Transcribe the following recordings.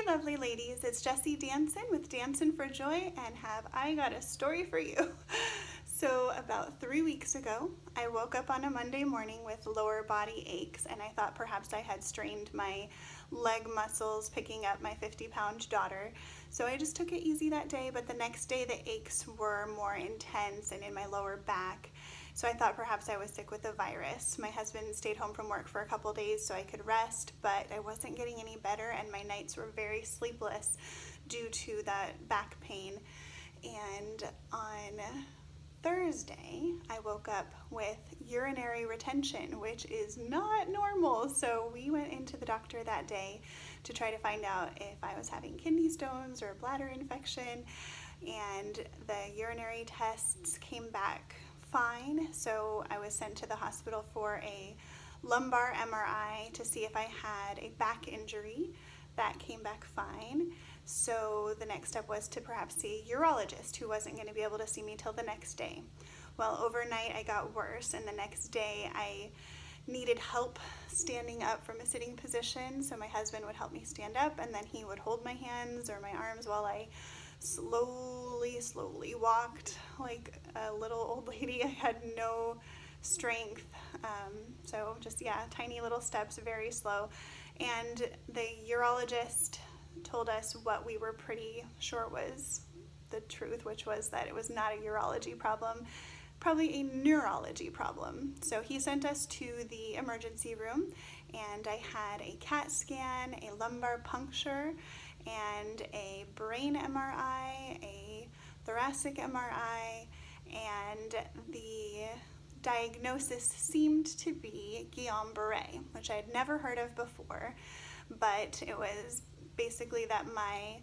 lovely ladies, it's Jessie Danson with Danson for Joy, and have I got a story for you. So about 3 weeks ago, I woke up on a Monday morning with lower body aches, and I thought perhaps I had strained my leg muscles picking up my 50-pound daughter. So I just took it easy that day, but the next day the aches were more intense and in my lower back. So I thought perhaps I was sick with a virus. My husband stayed home from work for a couple days so I could rest, but I wasn't getting any better and my nights were very sleepless due to that back pain. And on Thursday, I woke up with urinary retention, which is not normal. So we went into the doctor that day to try to find out if I was having kidney stones or bladder infection, and the urinary tests came back fine. So I was sent to the hospital for a lumbar MRI to see if I had a back injury. That came back fine. So the next step was to perhaps see a urologist who wasn't going to be able to see me till the next day. Well, overnight I got worse, and the next day I needed help standing up from a sitting position. So my husband would help me stand up, and then he would hold my hands or my arms while I slowly walked like a little old lady. I had no strength. So just, tiny little steps, very slow. And the urologist told us what we were pretty sure was the truth, which was that it was not a urology problem, probably a neurology problem. So he sent us to the emergency room, and I had a CAT scan, a lumbar puncture, and a brain MRI, a thoracic MRI, and the diagnosis seemed to be Guillain-Barré, which I had never heard of before, but it was basically that my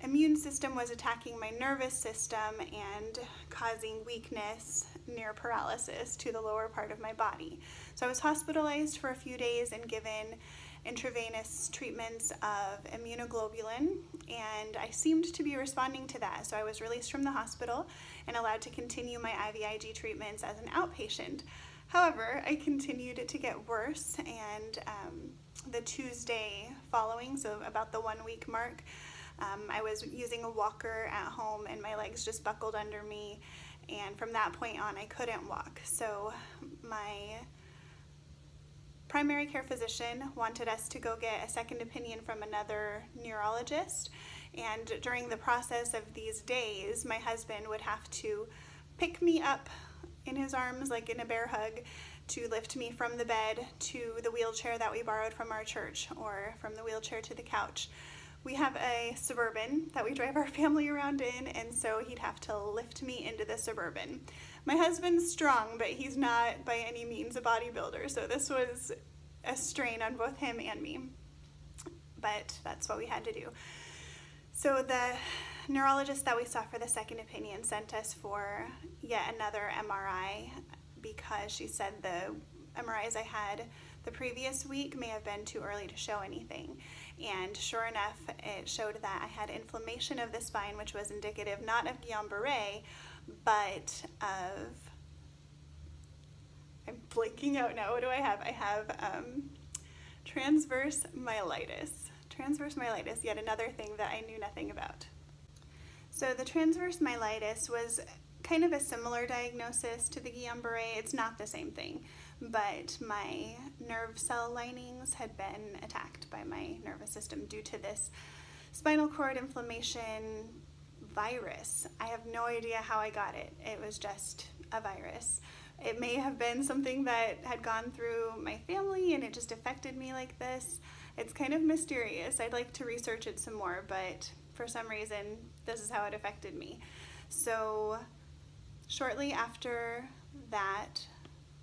immune system was attacking my nervous system and causing weakness, near paralysis to the lower part of my body. So I was hospitalized for a few days and given intravenous treatments of immunoglobulin, and I seemed to be responding to that. So I was released from the hospital and allowed to continue my IVIG treatments as an outpatient. However, I continued to get worse, and the Tuesday following, so about the 1 week mark, I was using a walker at home and my legs just buckled under me, and from that point on I couldn't walk. So my primary care physician wanted us to go get a second opinion from another neurologist, and during the process of these days my husband would have to pick me up in his arms like in a bear hug to lift me from the bed to the wheelchair that we borrowed from our church, or from the wheelchair to the couch. We have a Suburban that we drive our family around in, and so he'd have to lift me into the Suburban. My husband's strong, but he's not by any means a bodybuilder, so this was a strain on both him and me, but that's what we had to do. So the neurologist that we saw for the second opinion sent us for yet another MRI, because she said the MRIs I had the previous week may have been too early to show anything. And sure enough, it showed that I had inflammation of the spine, which was indicative not of Guillain-Barré, but of, I'm blanking out now, what do I have? I have transverse myelitis. Transverse myelitis, yet another thing that I knew nothing about. So the transverse myelitis was kind of a similar diagnosis to the Guillain-Barré. It's not the same thing, but my nerve cell linings had been attacked by my nervous system due to this spinal cord inflammation virus. I have no idea how I got it. It was just a virus. It may have been something that had gone through my family and it just affected me like this. It's kind of mysterious. I'd like to research it some more, but for some reason, this is how it affected me. So shortly after that,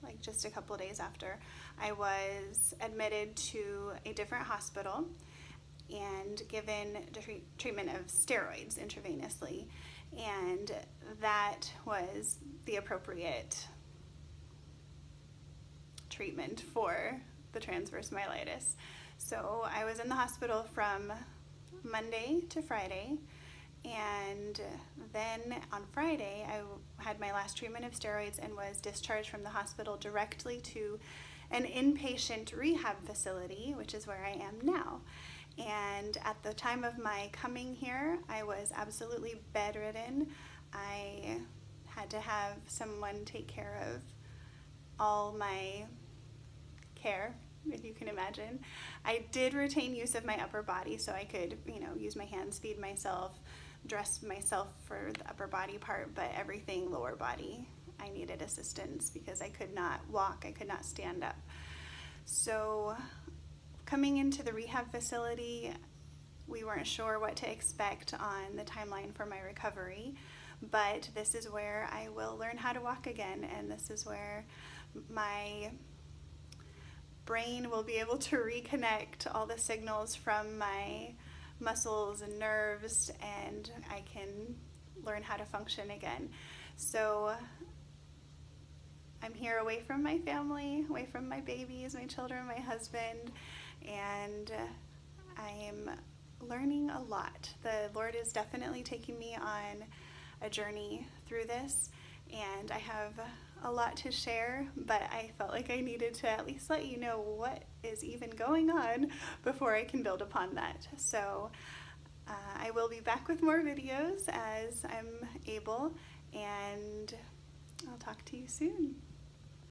like just a couple of days after, I was admitted to a different hospital and given treatment of steroids intravenously, and that was the appropriate treatment for the transverse myelitis. So I was in the hospital from Monday to Friday, and then on Friday I had my last treatment of steroids and was discharged from the hospital directly to an inpatient rehab facility, which is where I am now. And at the time of my coming here, I was absolutely bedridden. I had to have someone take care of all my care, if you can imagine. I did retain use of my upper body, so I could, use my hands, feed myself, dress myself for the upper body part, but everything lower body, I needed assistance because I could not walk, I could not stand up. So coming into the rehab facility, we weren't sure what to expect on the timeline for my recovery, but this is where I will learn how to walk again, and this is where my brain will be able to reconnect all the signals from my muscles and nerves, and I can learn how to function again. So I'm here away from my family, away from my babies, my children, my husband, and I am learning a lot. The Lord is definitely taking me on a journey through this, and I have a lot to share, but I felt like I needed to at least let you know what is even going on before I can build upon that. So I will be back with more videos as I'm able, and I'll talk to you soon.